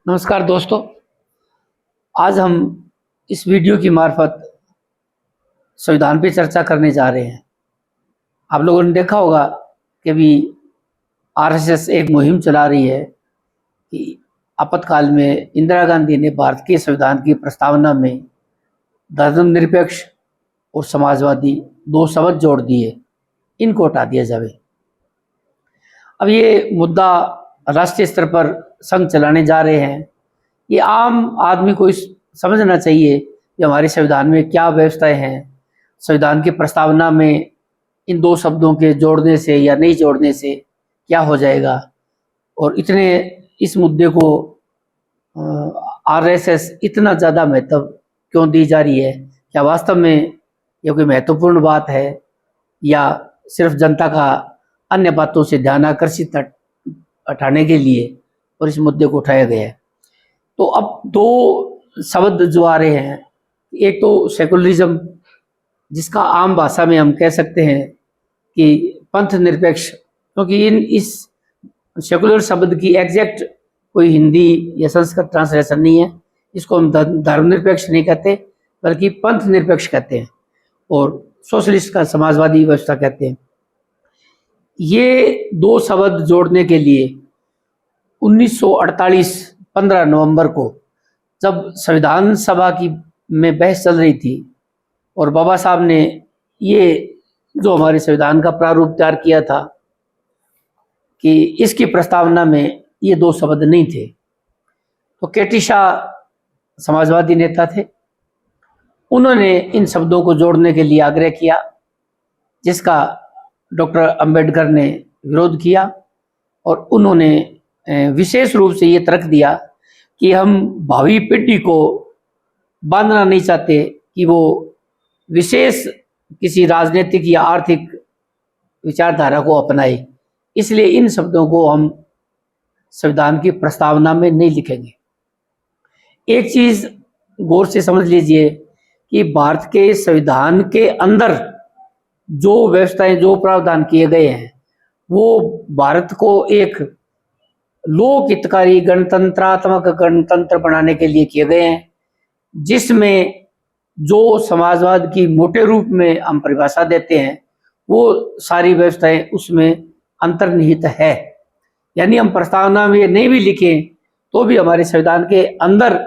नमस्कार दोस्तों। आज हम इस वीडियो की मार्फत संविधान पे चर्चा करने जा रहे हैं। आप लोगों ने देखा होगा कि अभी आरएसएस एक मुहिम चला रही है कि आपातकाल में इंदिरा गांधी ने भारत के संविधान की प्रस्तावना में धर्मनिरपेक्ष और समाजवादी दो शब्द जोड़ दिए, इनको हटा दिया जाए। अब ये मुद्दा राष्ट्रीय स्तर पर संघ चलाने जा रहे हैं। ये आम आदमी को इस समझना चाहिए कि हमारे संविधान में क्या व्यवस्थाएं हैं। संविधान की प्रस्तावना में इन दो शब्दों के जोड़ने से या नहीं जोड़ने से क्या हो जाएगा, और इतने इस मुद्दे को आरएसएस इतना ज़्यादा महत्व क्यों दी जा रही है। क्या वास्तव में यह कोई महत्वपूर्ण बात है या सिर्फ जनता का अन्य बातों से ध्यान आकर्षित हटाने के लिए और इस मुद्दे को उठाया गया है। तो अब दो शब्द जो आ रहे हैं, एक तो सेकुलरिज्म, जिसका आम भाषा में हम कह सकते हैं कि पंथ निरपेक्ष, क्योंकि इस सेकुलर शब्द की एग्जैक्ट कोई हिंदी या संस्कृत ट्रांसलेशन नहीं है। इसको हम धर्मनिरपेक्ष नहीं कहते बल्कि पंथ निरपेक्ष कहते हैं, और सोशलिस्ट का समाजवादी व्यवस्था कहते हैं। ये दो शब्द जोड़ने के लिए 1948 15 नवंबर को, जब संविधान सभा की में बहस चल रही थी और बाबा साहब ने ये जो हमारे संविधान का प्रारूप तैयार किया था कि इसकी प्रस्तावना में ये दो शब्द नहीं थे, तो केटी शाह समाजवादी नेता थे, उन्होंने इन शब्दों को जोड़ने के लिए आग्रह किया, जिसका डॉक्टर अंबेडकर ने विरोध किया। और उन्होंने विशेष रूप से ये तर्क दिया कि हम भावी पीढ़ी को बांधना नहीं चाहते कि वो विशेष किसी राजनीतिक या आर्थिक विचारधारा को अपनाए, इसलिए इन शब्दों को हम संविधान की प्रस्तावना में नहीं लिखेंगे। एक चीज गौर से समझ लीजिए कि भारत के संविधान के अंदर जो व्यवस्थाएं, जो प्रावधान किए गए हैं, वो भारत को एक लोक हितकारी गणतंत्रात्मक गणतंत्र बनाने के लिए किए गए हैं, जिसमें जो समाजवाद की मोटे रूप में हम परिभाषा देते हैं वो सारी व्यवस्थाएं उसमें अंतर्निहित है। यानी हम प्रस्तावना में नहीं भी लिखें तो भी हमारे संविधान के अंदर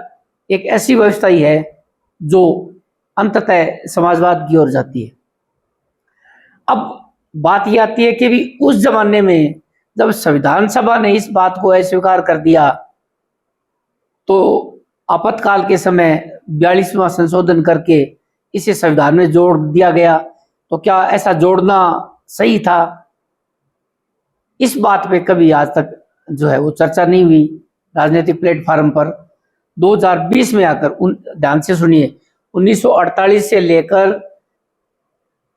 एक ऐसी व्यवस्था ही है जो अंततः समाजवाद की ओर जाती है। अब बात यह आती है कि भी उस जमाने में जब संविधान सभा ने इस बात को अस्वीकार कर दिया, तो आपातकाल के समय 42वां संशोधन करके इसे संविधान में जोड़ दिया गया। तो क्या ऐसा जोड़ना सही था? इस बात पे कभी आज तक जो है वो चर्चा नहीं हुई राजनीतिक प्लेटफॉर्म पर। 2020 में आकर, ध्यान से सुनिए, 1948 से लेकर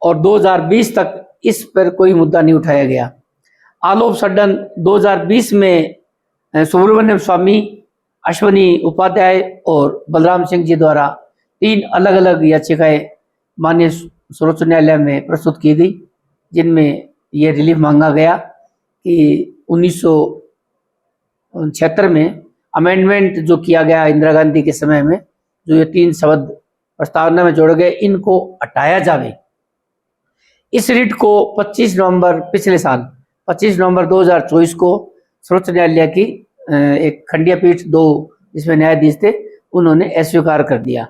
और 2020 तक इस पर कोई मुद्दा नहीं उठाया गया। ऑल ऑफ सडन 2020 में सुब्रमण्यम स्वामी, अश्वनी उपाध्याय और बलराम सिंह जी द्वारा 3 अलग अलग याचिकाएं माननीय सर्वोच्च न्यायालय में प्रस्तुत की गई, जिनमें ये रिलीफ मांगा गया कि 1976 में अमेंडमेंट जो किया गया इंदिरा गांधी के समय में, जो ये 3 शब्द प्रस्तावना में जोड़े गए, इनको हटाया जावे। इस रिट को 25 नवंबर पिछले साल 25 नवंबर 2024 को सर्वोच्च न्यायालय की एक खंडीय पीठ, 2 जिसमें न्यायाधीश थे, उन्होंने अस्वीकार कर दिया।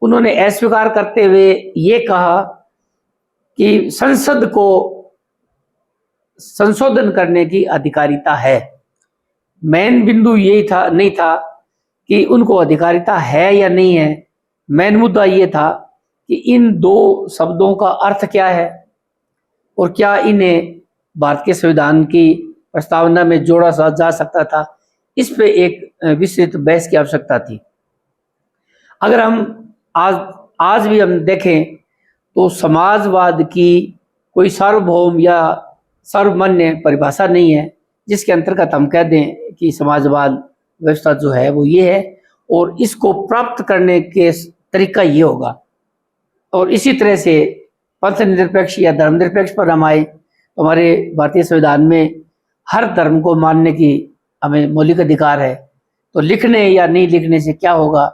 उन्होंने अस्वीकार करते हुए ये कहा कि संसद को संशोधन करने की अधिकारिता है। मेन बिंदु यही था, नहीं था कि उनको अधिकारिता है या नहीं है। मेन मुद्दा ये था कि इन दो शब्दों का अर्थ क्या है और क्या इन्हें भारत के संविधान की प्रस्तावना में जोड़ा जा सकता था। इस पे एक विस्तृत बहस की आवश्यकता थी। अगर हम आज भी हम देखें तो समाजवाद की कोई सार्वभौम या सर्वमान्य परिभाषा नहीं है जिसके अंतर्गत हम कह दें कि समाजवाद व्यवस्था जो है वो ये है और इसको प्राप्त करने के तरीका ये होगा। और इसी तरह से पंथ निरपेक्ष या धर्मनिरपेक्ष पर हम आए तो हमारे भारतीय संविधान में हर धर्म को मानने की हमें मौलिक अधिकार है। तो लिखने या नहीं लिखने से क्या होगा,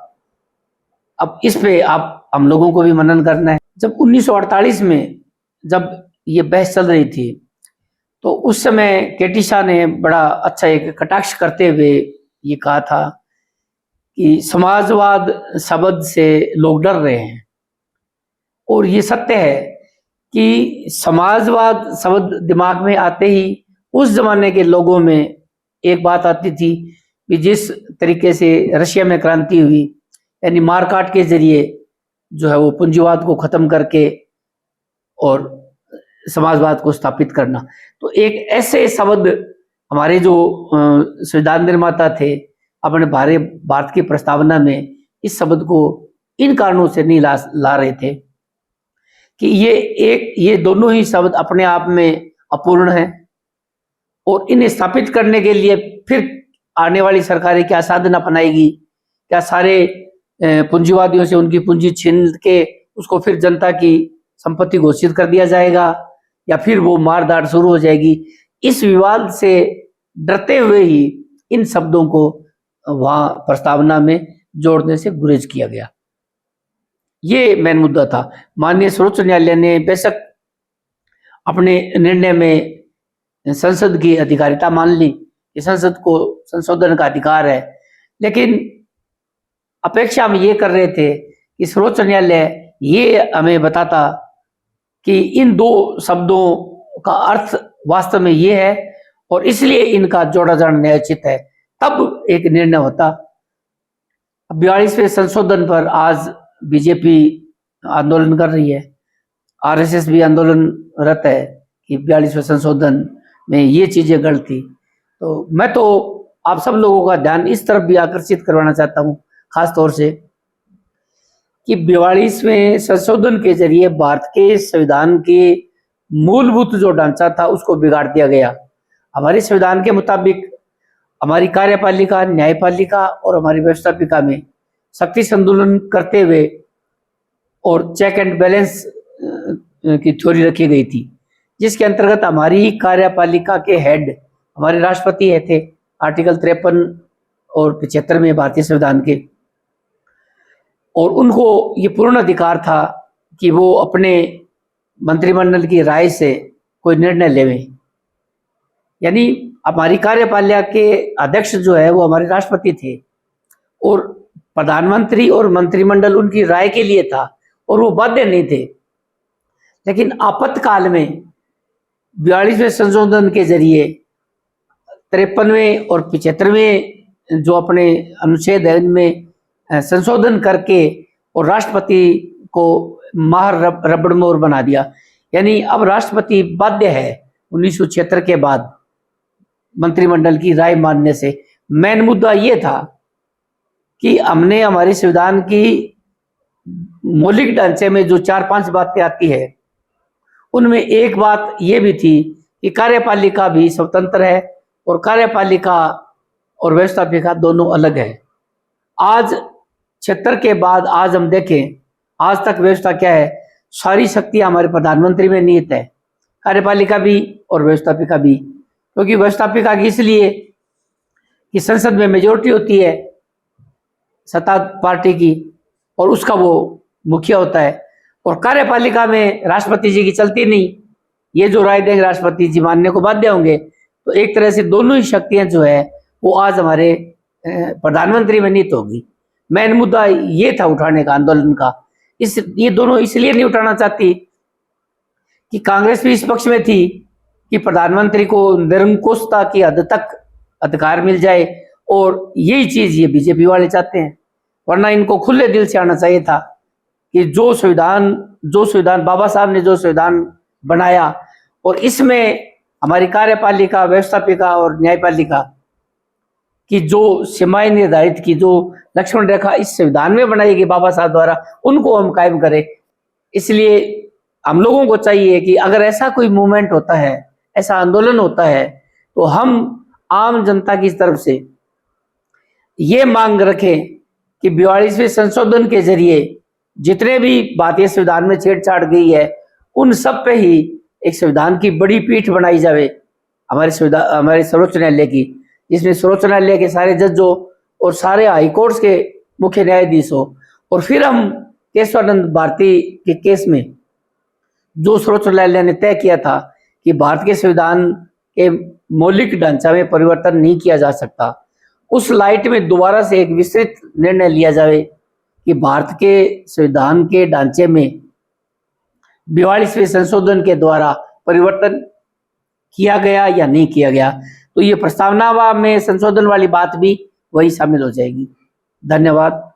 अब इस पे आप हम लोगों को भी मनन करना है। जब 1948 में जब ये बहस चल रही थी, तो उस समय केटी शाह ने बड़ा अच्छा एक कटाक्ष करते हुए ये कहा था कि समाजवाद शब्द से लोग डर रहे हैं। और ये सत्य है कि समाजवाद शब्द दिमाग में आते ही उस जमाने के लोगों में एक बात आती थी कि जिस तरीके से रशिया में क्रांति हुई, यानी मारकाट के जरिए जो है वो पूंजीवाद को खत्म करके और समाजवाद को स्थापित करना। तो एक ऐसे शब्द हमारे जो संविधान निर्माता थे अपने भारत की प्रस्तावना में इस शब्द को इन कारणों से नहीं ला रहे थे कि ये दोनों ही शब्द अपने आप में अपूर्ण हैं, और इन्हें स्थापित करने के लिए फिर आने वाली सरकारें क्या साधन अपनाएगी, क्या सारे पूंजीवादियों से उनकी पूंजी छीन के उसको फिर जनता की संपत्ति घोषित कर दिया जाएगा, या फिर वो मारदार शुरू हो जाएगी। इस विवाद से डरते हुए ही इन शब्दों को वहां प्रस्तावना में जोड़ने से गुरेज किया गया। ये मेन मुद्दा था। माननीय सर्वोच्च न्यायालय ने बेशक अपने निर्णय में संसद की अधिकारिता मान ली कि संसद को संशोधन का अधिकार है, लेकिन अपेक्षा हम ये कर रहे थे कि सर्वोच्च न्यायालय ये हमें बताता कि इन दो शब्दों का अर्थ वास्तव में ये है और इसलिए इनका जोड़ा जाना न्यायोचित है, तब एक निर्णय होता। 42वें संशोधन पर आज बीजेपी आंदोलन कर रही है, आरएसएस भी आंदोलनरत है कि 42वें संशोधन में ये चीजें गलत थी। तो मैं तो आप सब लोगों का ध्यान इस तरफ भी आकर्षित करवाना चाहता हूँ, खास तौर से कि 42वें संशोधन के जरिए भारत के संविधान के मूलभूत जो ढांचा था उसको बिगाड़ दिया गया। हमारे संविधान के मुताबिक हमारी कार्यपालिका, न्यायपालिका और हमारी व्यवस्थापिका में शक्ति संतुलन करते हुए और चेक एंड बैलेंस की थ्योरी रखी गई थी, जिसके अंतर्गत हमारी कार्यपालिका के हेड हमारे राष्ट्रपति है थे, आर्टिकल 53 और 75 में भारतीय संविधान के, और उनको ये पूर्ण अधिकार था कि वो अपने मंत्रिमंडल की राय से कोई निर्णय लेवें। यानी हमारी कार्यपालिका के अध्यक्ष जो है वो हमारे राष्ट्रपति थे और प्रधानमंत्री और मंत्रिमंडल उनकी राय के लिए था और वो बाध्य नहीं थे। लेकिन आपातकाल में 42वें संशोधन के जरिए 53वें और 75वें जो अपने अनुच्छेद है इनमें संशोधन करके और राष्ट्रपति को माहर रबड़ मोर बना दिया। यानी अब राष्ट्रपति बाध्य है 1976 के बाद मंत्रिमंडल की राय मानने से। मेन मुद्दा ये था कि हमने हमारे संविधान की मौलिक ढांचे में जो 4-5 बातें आती है उनमें एक बात ये भी थी कि कार्यपालिका भी स्वतंत्र है और कार्यपालिका और व्यवस्थापिका दोनों अलग है। आज 76 के बाद आज हम देखें, आज तक व्यवस्था क्या है, सारी शक्ति हमारे प्रधानमंत्री में निहित है, कार्यपालिका भी और व्यवस्थापिका भी। क्योंकि व्यवस्थापिका की इसलिए कि संसद में मेजोरिटी होती है सत्ता पार्टी की और उसका वो मुखिया होता है, और कार्यपालिका में राष्ट्रपति जी की चलती नहीं, ये जो राय देंगे राष्ट्रपति जी मानने को बाध्य होंगे। तो एक तरह से दोनों ही शक्तियां जो है वो आज हमारे प्रधानमंत्री में निहित होगी। मेन मुद्दा ये था उठाने का आंदोलन का। ये दोनों इसलिए नहीं उठाना चाहती कि कांग्रेस भी इस पक्ष में थी कि प्रधानमंत्री को निरंकुशता की हद तक अधिकार मिल जाए, और यही चीज ये बीजेपी वाले चाहते हैं। वरना इनको खुले दिल से आना चाहिए था कि जो संविधान बाबा साहब ने जो संविधान बनाया और इसमें हमारी कार्यपालिका, व्यवस्थापिका और न्यायपालिका की जो सीमाएं निर्धारित की, जो लक्ष्मण रेखा इस संविधान में बनाई गई बाबा साहब द्वारा, उनको हम कायम करें। इसलिए हम लोगों को चाहिए कि अगर ऐसा कोई मूवमेंट होता है, ऐसा आंदोलन होता है, तो हम आम जनता की तरफ से ये मांग रखें कि 42वें संशोधन के जरिए जितने भी भारतीय संविधान में छेड़छाड़ गई है उन सब पे ही एक संविधान की बड़ी पीठ बनाई जावे हमारे सर्वोच्च न्यायालय की, जिसमें सर्वोच्च न्यायालय के सारे जजों और सारे हाई कोर्ट्स के मुख्य न्यायाधीश हो, और फिर हम केशवानंद भारती के केस में जो सर्वोच्च न्यायालय ने तय किया था कि भारत के संविधान के मौलिक ढांचा में परिवर्तन नहीं किया जा सकता, उस लाइट में दोबारा से एक विस्तृत निर्णय लिया जाए कि भारत के संविधान के ढांचे में 42वें संशोधन के द्वारा परिवर्तन किया गया या नहीं किया गया। तो ये प्रस्तावना में संशोधन वाली बात भी वही शामिल हो जाएगी। धन्यवाद।